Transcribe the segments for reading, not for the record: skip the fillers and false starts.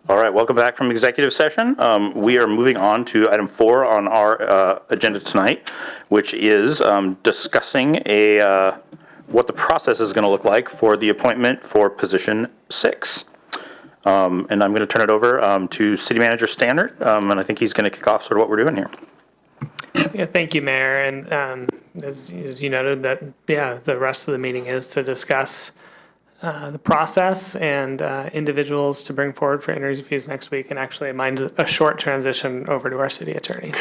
All right, welcome back from executive session. We are moving on to item 4 on our agenda tonight, which is discussing what the process is going to look like for the appointment for position 6. And I'm going to turn it over to City Manager Stannard, and I think he's going to kick off sort of what we're doing here. Yeah, thank you, Mayor. And as you noted, that the rest of the meeting is to discuss the process and individuals to bring forward for interviews next week. And actually, mine's a short transition over to our city attorney.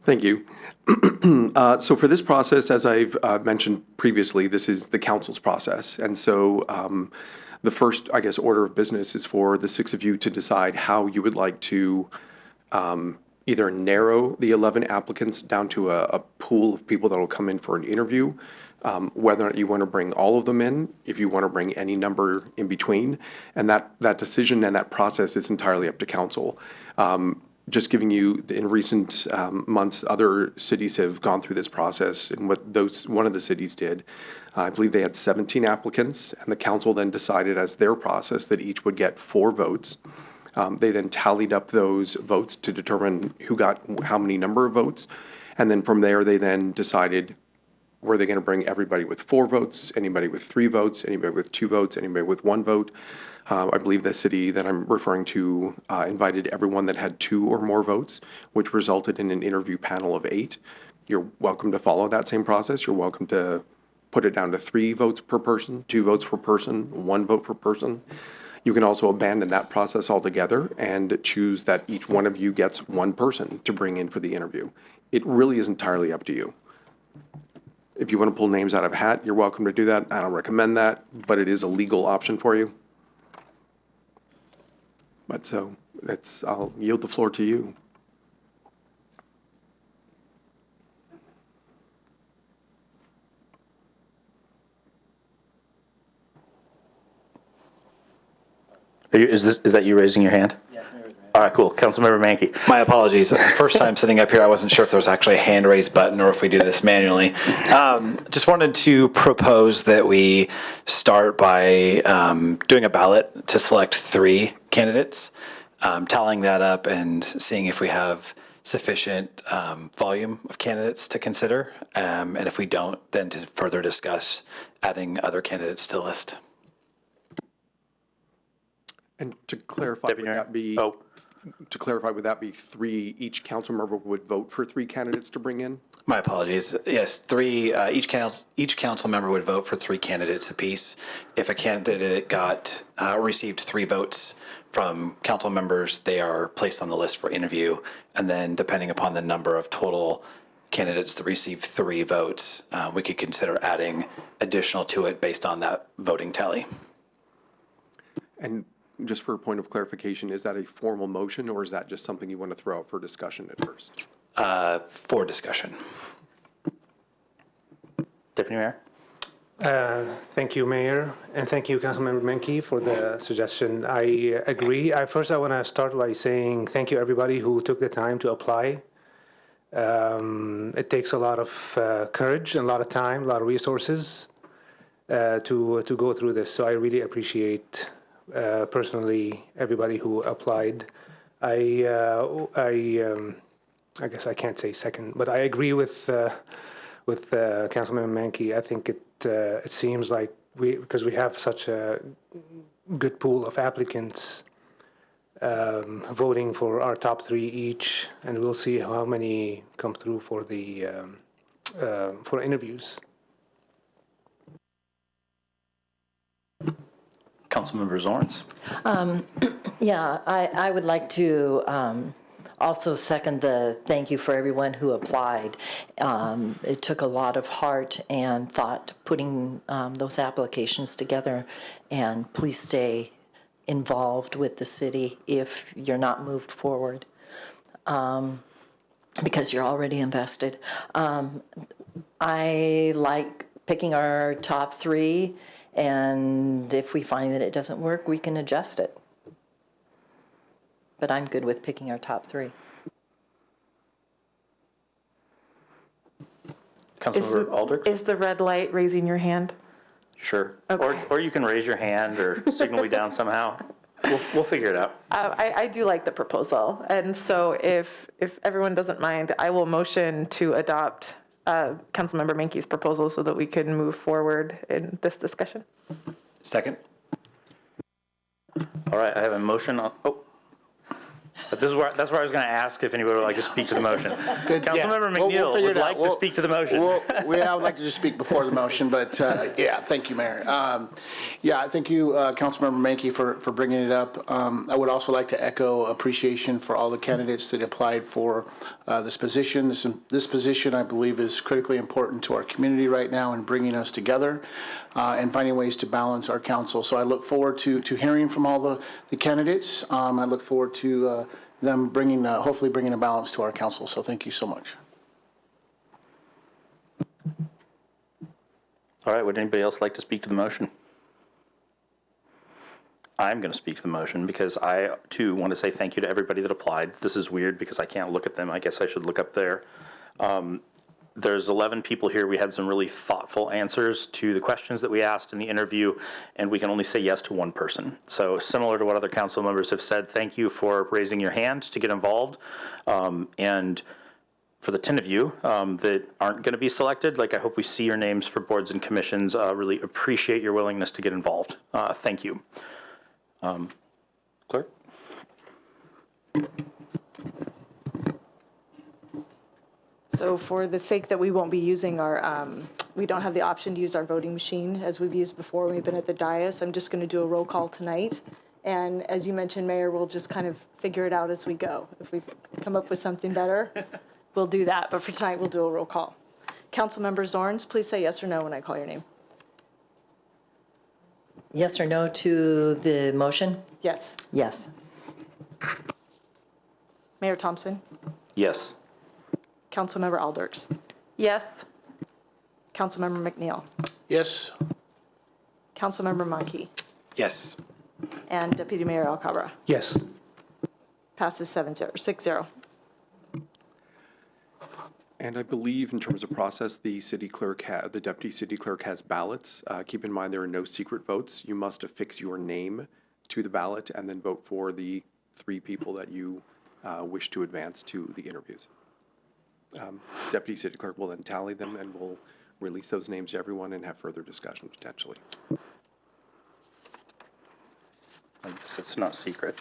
Thank you. So for this process, as I've mentioned previously, this is the council's process. And so the first, I guess, order of business is for the 6 of you to decide how you would like to either narrow the 11 applicants down to a pool of people that will come in for an interview, whether or not you want to bring all of them in, if you want to bring any number in between. And that decision and that process is entirely up to council. Just giving you, in recent months, other cities have gone through this process, and one of the cities did. I believe they had 17 applicants, and the council then decided as their process that each would get 4 votes. They then tallied up those votes to determine who got how many number of votes, and then from there they then decided, were they going to bring everybody with 4 votes, anybody with 3 votes, anybody with 2 votes, anybody with 1 vote. I believe the city that I'm referring to invited everyone that had 2 or more votes, which resulted in an interview panel of 8. You're welcome to follow that same process. You're welcome to put it down to 3 votes per person, 2 votes per person, 1 vote per person. You can also abandon that process altogether and choose that each one of you gets 1 person to bring in for the interview. It really is entirely up to you. If you want to pull names out of a hat, you're welcome to do that. I don't recommend that, but it is a legal option for you. But so I'll yield the floor to you. Is that you raising your hand? Yes, all right, cool. Councilmember Mankey. my apologies. First time sitting up here, I wasn't sure if there was actually a hand raise button or if we do this manually. Just wanted to propose that we start by doing a ballot to select 3 candidates, tallying that up and seeing if we have sufficient volume of candidates to consider. And if we don't, then to further discuss adding other candidates to the list. And to clarify, would that be 3, each council member would vote for 3 candidates to bring in? My apologies. Yes, 3, each council member would vote for 3 candidates apiece. If a candidate received 3 votes from council members, they are placed on the list for interview. And then depending upon the number of total candidates that receive 3 votes, we could consider adding additional to it based on that voting tally. And just for a point of clarification, is that a formal motion or is that just something you want to throw out for discussion at first? For discussion. Deputy Mayor? Thank you, Mayor, and thank you, Councilmember Menke, for the suggestion. I agree. First, I want to start by saying thank you, everybody who took the time to apply. It takes a lot of courage and a lot of time, a lot of resources to go through this. So I really appreciate personally everybody who applied. I guess I can't say second, but I agree with Councilmember Mankey. I think it seems like because we have such a good pool of applicants voting for our top 3 each, and we'll see how many come through for the for interviews. Councilmember Zorns. Yeah, I would like to also second the thank you for everyone who applied. It took a lot of heart and thought putting those applications together, and please stay involved with the city if you're not moved forward, because you're already invested. I like picking our top 3, and if we find that it doesn't work, we can adjust it. But I'm good with picking our top 3. Councilmember Aldrich? Is the red light raising your hand? Sure. Okay. Or you can raise your hand or signal me down somehow. We'll figure it out. I do like the proposal, and so if everyone doesn't mind, I will motion to adopt Councilmember Menke's proposal so that we can move forward in this discussion. Second? All right, I have a motion on, but that's where I was going to ask if anybody would like to speak to the motion. Good, yeah. Councilmember We'll McNeil figure would it out. like to We'll- speak to the motion. I would like to just speak before the motion, but yeah, thank you, Mayor. Yeah, thank you, Councilmember Menke, for bringing it up. I would also like to echo appreciation for all the candidates that applied for this position. This position, I believe, is critically important to our community right now in bringing us together and finding ways to balance our council. So I look forward to hearing from all the candidates. I look forward to them hopefully bringing a balance to our council. So thank you so much. All right, would anybody else like to speak to the motion? I'm going to speak to the motion because I, too, want to say thank you to everybody that applied. This is weird because I can't look at them. I guess I should look up there. There's 11 people here. We had some really thoughtful answers to the questions that we asked in the interview, and we can only say yes to one person. So similar to what other council members have said, thank you for raising your hand to get involved. And for the 10 of you that aren't going to be selected, I hope we see your names for boards and commissions. Really appreciate your willingness to get involved. Thank you. Clerk? So for the sake that we won't be using we don't have the option to use our voting machine as we've used before. We've been at the dais. I'm just going to do a roll call tonight. And as you mentioned, Mayor, we'll just kind of figure it out as we go. If we come up with something better, we'll do that. But for tonight, we'll do a roll call. Councilmember Zorns, please say yes or no when I call your name. Yes or no to the motion? Yes. Yes. Mayor Thompson? Yes. Councilmember Alders? Yes. Councilmember McNeil? Yes. Councilmember Menke? Yes. And Deputy Mayor Alcabra? Yes. Passes 6-0. And I believe in terms of process, the deputy city clerk has ballots. Keep in mind there are no secret votes. You must affix your name to the ballot and then vote for the 3 people that you wish to advance to the interviews. Deputy city clerk will then tally them and will release those names to everyone and have further discussion potentially. I guess it's not secret.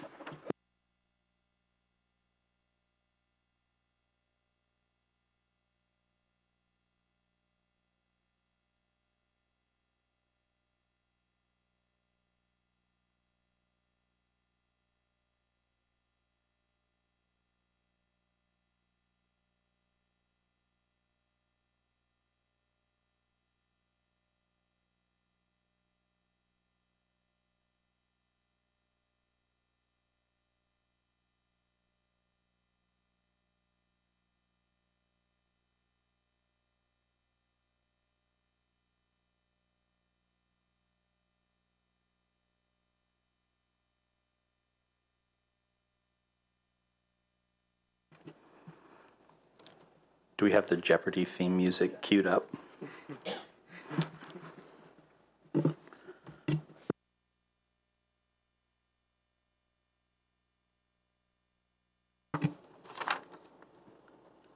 Do we have the Jeopardy theme music queued up?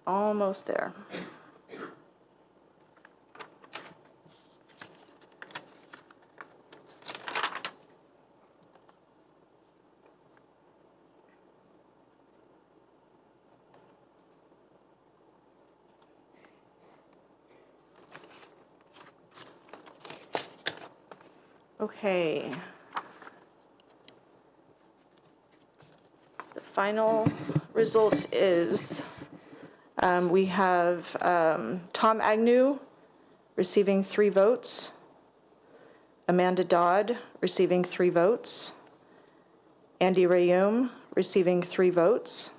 Almost there. Okay. The final results is we have Tom Agnew receiving 3 votes, Amanda Dodd receiving 3 votes, Andy Rayum receiving 3 votes,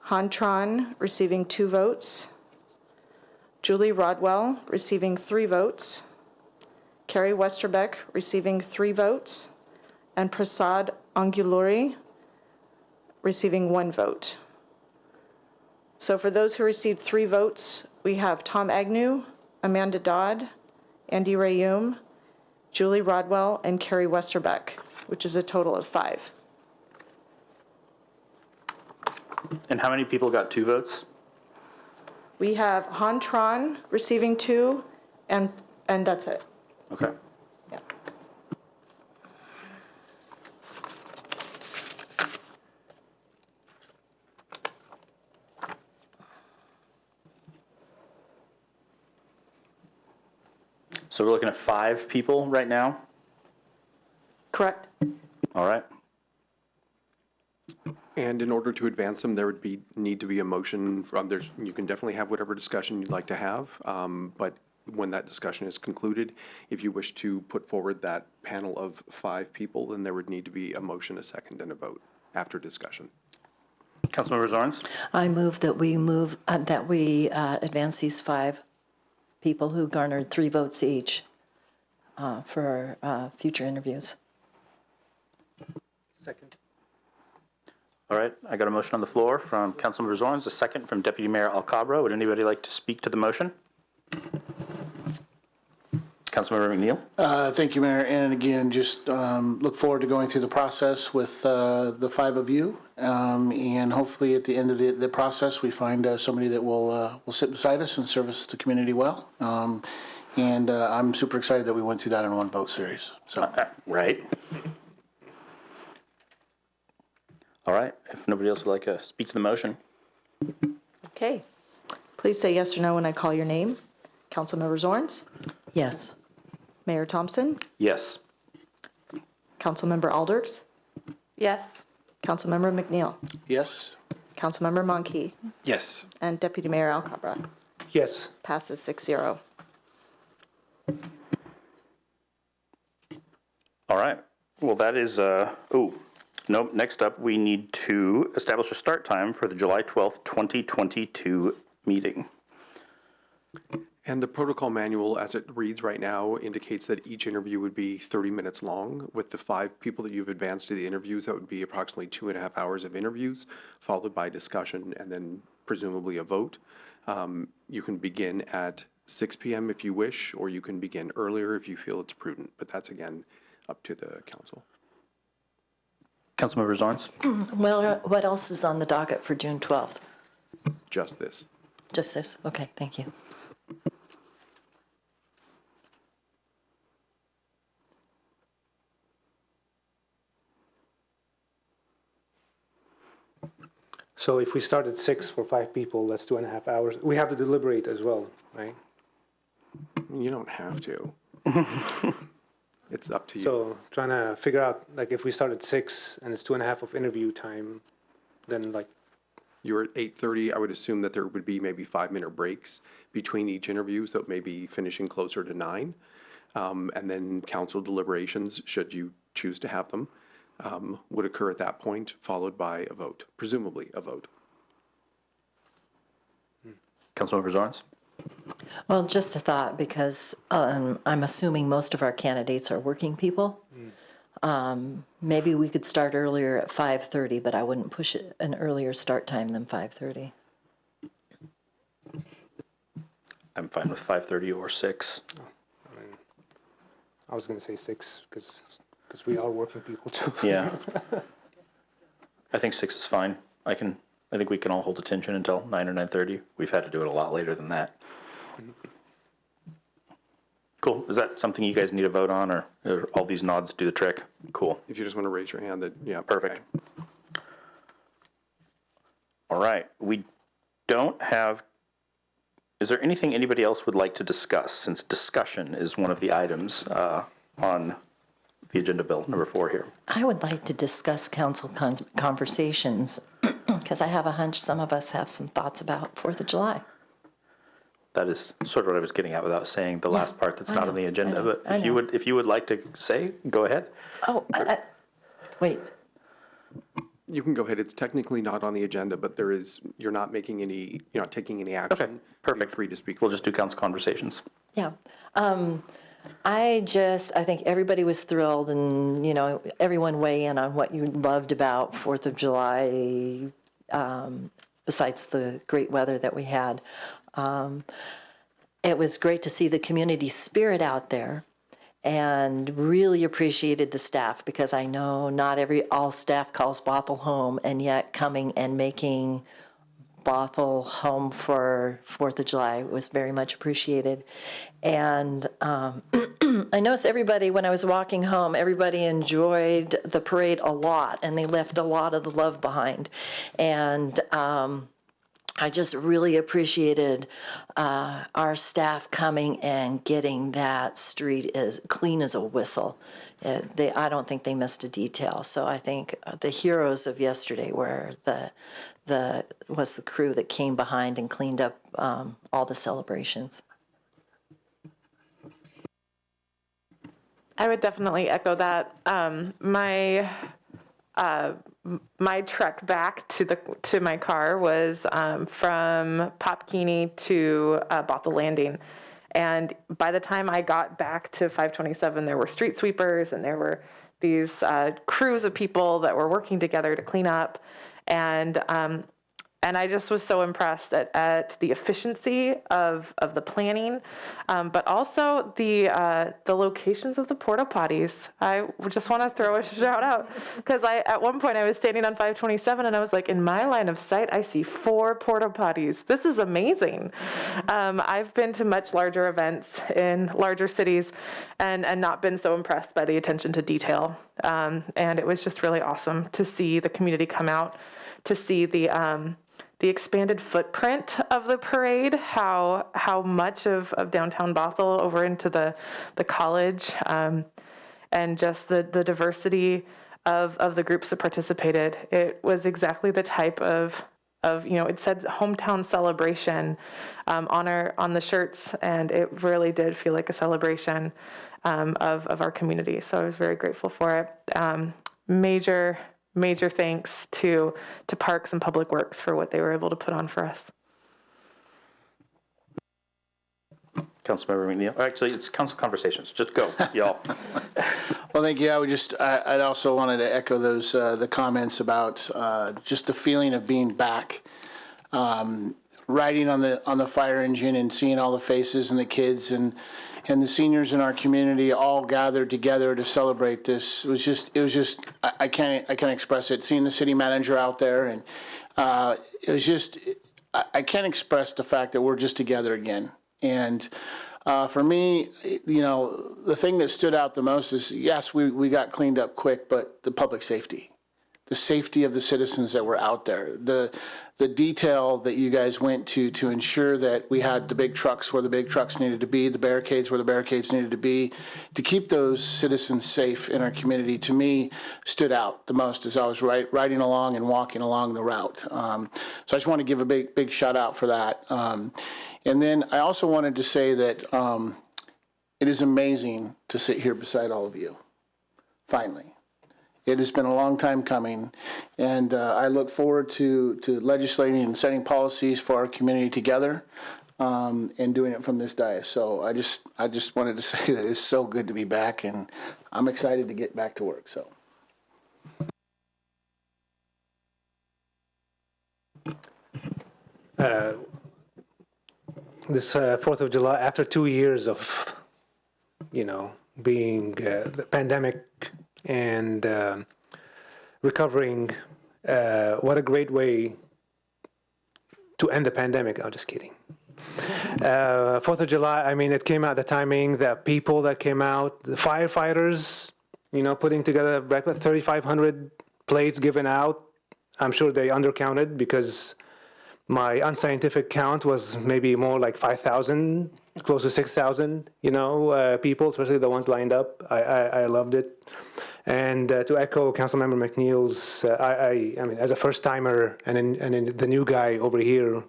Han Tron receiving 2 votes, Julie Rodwell receiving 3 votes, Carrie Westerbeck receiving 3 votes, and Prasad Anguluri receiving 1 vote. So for those who received 3 votes, we have Tom Agnew, Amanda Dodd, Andy Rayum, Julie Rodwell, and Carrie Westerbeck, which is a total of 5. And how many people got 2 votes? We have Han Tron receiving 2, and that's it. Okay. Yeah. So we're looking at 5 people right now? Correct? All right. And in order to advance them, there would need to be a motion from, you can definitely have whatever discussion you'd like to have, but when that discussion is concluded, if you wish to put forward that panel of 5 people, then there would need to be a motion, a second, and a vote after discussion. Councilmember Zorns? I move that we advance these 5 people who garnered 3 votes each for future interviews. Second. All right, I got a motion on the floor from Councilmember Zorns, a second from Deputy Mayor Alcabra. Would anybody like to speak to the motion? Councilmember McNeil? Thank you, Mayor. And again, just look forward to going through the process with the 5 of you. And hopefully at the end of the process, we find somebody that will sit beside us and service the community well. And I'm super excited that we went through that in one vote series. So. Right. All right, if nobody else would like to speak to the motion. Okay. Please say yes or no when I call your name. Councilmember Zorns? Yes. Mayor Thompson? Yes. Councilmember Alders? Yes. Councilmember McNeil? Yes. Councilmember Monkey? Yes. And Deputy Mayor Alcabra? Yes. Passes 6-0. All right, well, that is, nope, next up, we need to establish a start time for the July 12th, 2022 meeting. And the protocol manual, as it reads right now, indicates that each interview would be 30 minutes long. With the 5 people that you've advanced to the interviews, that would be approximately 2.5 hours of interviews, followed by discussion and then presumably a vote. You can begin at 6 p.m. if you wish, or you can begin earlier if you feel it's prudent. But that's, again, up to the council. Councilmember Zorns? Well, what else is on the docket for June 12th? Just this. Just this? Okay, thank you. So if we start at 6 for 5 people, that's 2.5 hours. We have to deliberate as well, right? You don't have to. It's up to you. So trying to figure out, like, if we start at 6 and it's 2.5 of interview time, then like, You're at 8:30. I would assume that there would be maybe 5-minute breaks between each interview, so maybe finishing closer to 9. And then council deliberations, should you choose to have them, would occur at that point, followed by a vote, presumably a vote. Councilmember Zorns? Well, just a thought, because I'm assuming most of our candidates are working people. Maybe we could start earlier at 5:30, but I wouldn't push it an earlier start time than 5:30. I'm fine with 5:30 or 6. I was going to say 6 because we are working people too. Yeah. I think 6 is fine. I think we can all hold attention until 9 or 9:30. We've had to do it a lot later than that. Cool. Is that something you guys need to vote on, or all these nods do the trick? Cool. If you just want to raise your hand, that, yeah. Perfect. All right. We don't have, is there anything anybody else would like to discuss, since discussion is one of the items on the agenda bill, number 4 here? I would like to discuss council conversations, because I have a hunch some of us have some thoughts about 4th of July. That is sort of what I was getting at without saying the last part that's I not know, on the agenda, I know, but I know. if you would like to say, go ahead. Oh, wait. You can go ahead. It's technically not on the agenda, but you're not taking any action. Okay, perfect. You're free to speak. We'll just do council conversations. Yeah. I think everybody was thrilled, and, everyone weigh in on what you loved about 4th of July, besides the great weather that we had. It was great to see the community spirit out there. and really appreciated the staff, because I know not all staff calls Bothell home, and yet coming and making Bothell home for 4th of July was very much appreciated. And I noticed everybody, when I was walking home, everybody enjoyed the parade a lot, and they left a lot of the love behind. And I just really appreciated our staff coming and getting that street as clean as a whistle. I don't think they missed a detail. So I think the heroes of yesterday were the crew that came behind and cleaned up all the celebrations. I would definitely echo that. My trek back to my car was from Popkini to Bothell Landing. And by the time I got back to 527, there were street sweepers and there were these crews of people that were working together to clean up. And I just was so impressed at the efficiency of the planning, but also the locations of the porta potties. I just want to throw a shout out, because at one point I was standing on 527 and I was like, in my line of sight, I see 4 porta potties. This is amazing. I've been to much larger events in larger cities and not been so impressed by the attention to detail. And it was just really awesome to see the community come out, to see the expanded footprint of the parade, how much of downtown Bothell over into the college, and just the diversity of the groups that participated. It was exactly the type of it said hometown celebration on the shirts, and it really did feel like a celebration of our community. So I was very grateful for it. Major thanks to Parks and Public Works for what they were able to put on for us. Councilmember McNeil. Actually, it's council conversations. Just go, y'all. Well, thank you. I'd also wanted to echo those, the comments about just the feeling of being back, riding on the fire engine and seeing all the faces and the kids and the seniors in our community all gathered together to celebrate this. It was just I can't express it. Seeing the city manager out there, and it was just, I can't express the fact that we're just together again. And for me, the thing that stood out the most is, yes, we got cleaned up quick, but the public safety, the safety of the citizens that were out there, the detail that you guys went to ensure that we had the big trucks where the big trucks needed to be, the barricades where the barricades needed to be, to keep those citizens safe in our community, to me, stood out the most as I was riding along and walking along the route. So I just want to give a big shout out for that. And then I also wanted to say that it is amazing to sit here beside all of you, finally. It has been a long time coming, and I look forward to legislating and setting policies for our community together, and doing it from this dais. So I just wanted to say that it's so good to be back, and I'm excited to get back to work. So. This 4th of July, after 2 years of, being the pandemic and recovering, what a great way to end the pandemic. I'm just kidding. 4th of July, I mean, it came out, the timing, the people that came out, the firefighters, putting together breakfast, 3,500 plates given out. I'm sure they undercounted, because my unscientific count was maybe more like 5,000, close to 6,000, people, especially the ones lined up. I loved it. And to echo Councilmember McNeil's, I mean, as a first timer and the new guy over here,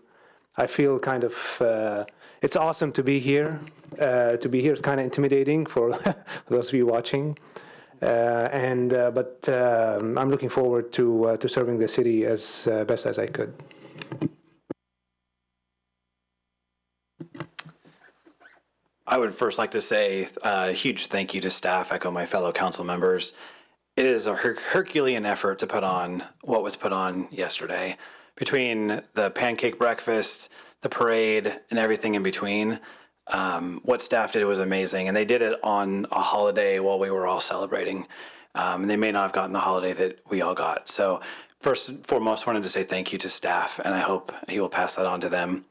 I feel kind of, it's awesome to be here. To be here is kind of intimidating for those of you watching. But I'm looking forward to serving the city as best as I could. I would first like to say a huge thank you to staff, echo my fellow council members. It is a Herculean effort to put on what was put on yesterday. Between the pancake breakfast, the parade, and everything in between, what staff did was amazing, and they did it on a holiday while we were all celebrating. And they may not have gotten the holiday that we all got. So first and foremost, wanted to say thank you to staff, and I hope he will pass that on to them.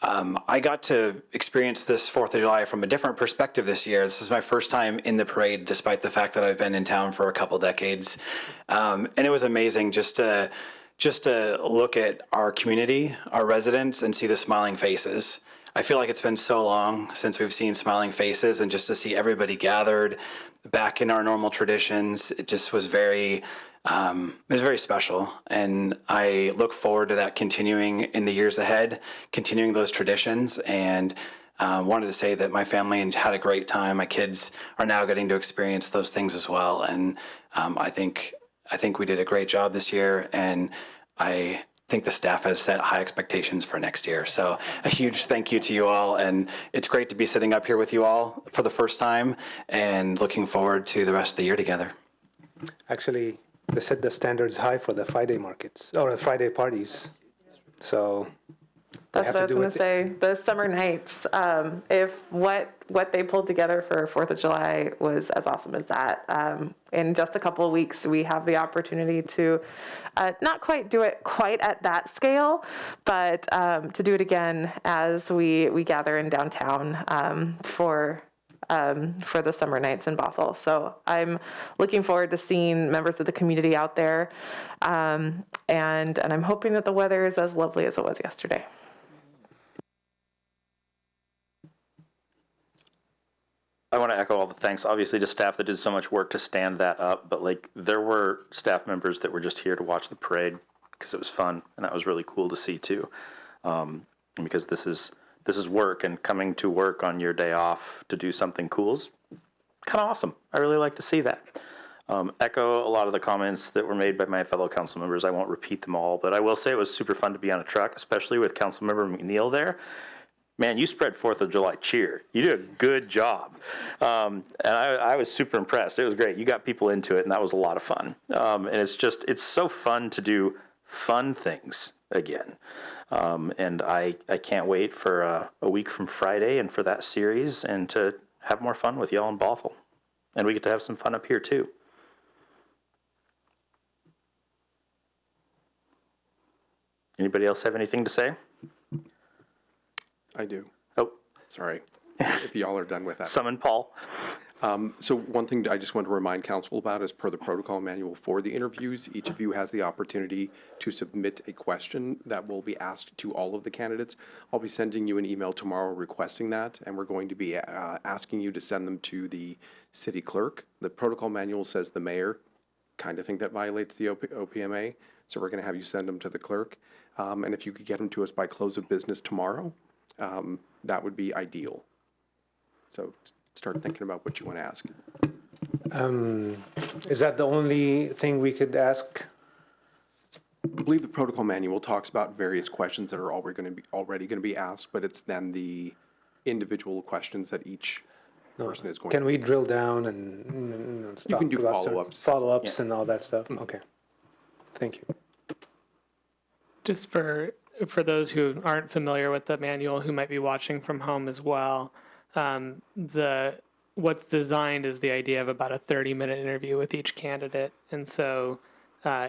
I got to experience this 4th of July from a different perspective this year. This is my first time in the parade, despite the fact that I've been in town for a couple decades. And it was amazing just to look at our community, our residents, and see the smiling faces. I feel like it's been so long since we've seen smiling faces, and just to see everybody gathered back in our normal traditions, it just was very special. And I look forward to that continuing in the years ahead, continuing those traditions. And wanted to say that my family had a great time. My kids are now getting to experience those things as well. And I think we did a great job this year, and I think the staff has set high expectations for next year. So a huge thank you to you all, and it's great to be sitting up here with you all for the first time, and looking forward to the rest of the year together. Actually, they set the standards high for the Friday markets, or the Friday parties. So That's what I was going to say. The summer nights, if what they pulled together for 4th of July was as awesome as that. In just a couple of weeks, we have the opportunity to not quite do it quite at that scale, but to do it again as we gather in downtown for the summer nights in Bothe. So I'm looking forward to seeing members of the community out there, and I'm hoping that the weather is as lovely as it was yesterday. I want to echo all the thanks, obviously, to staff that did so much work to stand that up. But like, there were staff members that were just here to watch the parade because it was fun, and that was really cool to see too. Because this is work, and coming to work on your day off to do something cool is kind of awesome. I really like to see that. Echo a lot of the comments that were made by my fellow council members. I won't repeat them all, but I will say it was super fun to be on a truck, especially with Councilmember McNeil there. Man, you spread 4th of July cheer. You did a good job. And I was super impressed. It was great. You got people into it, and that was a lot of fun. And it's so fun to do fun things again. And I can't wait for a week from Friday and for that series, and to have more fun with y'all in Bothell. And we get to have some fun up here too. Anybody else have anything to say? I do. Oh, Sorry. If y'all are done with that. summon Paul. So one thing I just want to remind council about is, per the protocol manual for the interviews, each of you has the opportunity to submit a question that will be asked to all of the candidates. I'll be sending you an email tomorrow requesting that, and we're going to be asking you to send them to the city clerk. The protocol manual says the mayor. Kind of think that violates the OPMA, so we're going to have you send them to the clerk. And if you could get them to us by close of business tomorrow, that would be ideal. So start thinking about what you want to ask. Is that the only thing we could ask? I believe the protocol manual talks about various questions that are already going to be asked, but it's then the individual questions that each person is going to. Can we drill down and You can do talk about follow-ups. Follow-ups and all that stuff? Okay. Thank you. Just for those who aren't familiar with the manual, who might be watching from home as well, what's designed is the idea of about a 30-minute interview with each candidate. And so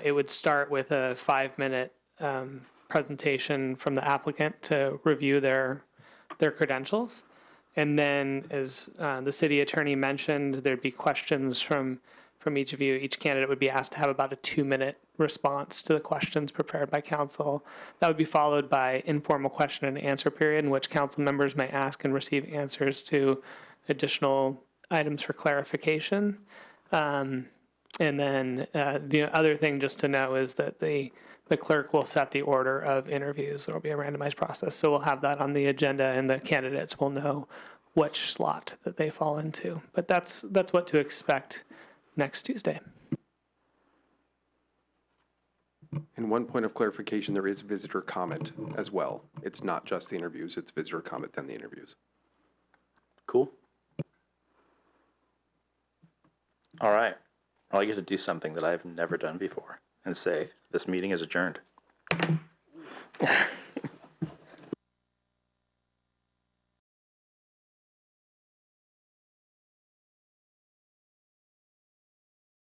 it would start with a 5-minute presentation from the applicant to review their credentials. And then, as the city attorney mentioned, there'd be questions from each of you. Each candidate would be asked to have about a 2-minute response to the questions prepared by council. That would be followed by informal question and answer period, in which council members may ask and receive answers to additional items for clarification. And then the other thing just to know is that the clerk will set the order of interviews. There will be a randomized process. So we'll have that on the agenda, and the candidates will know which slot that they fall into. But that's what to expect next Tuesday. And one point of clarification, there is visitor comment as well. It's not just the interviews, it's visitor comment, then the interviews. Cool. All right. Well, I get to do something that I've never done before and say, this meeting is adjourned.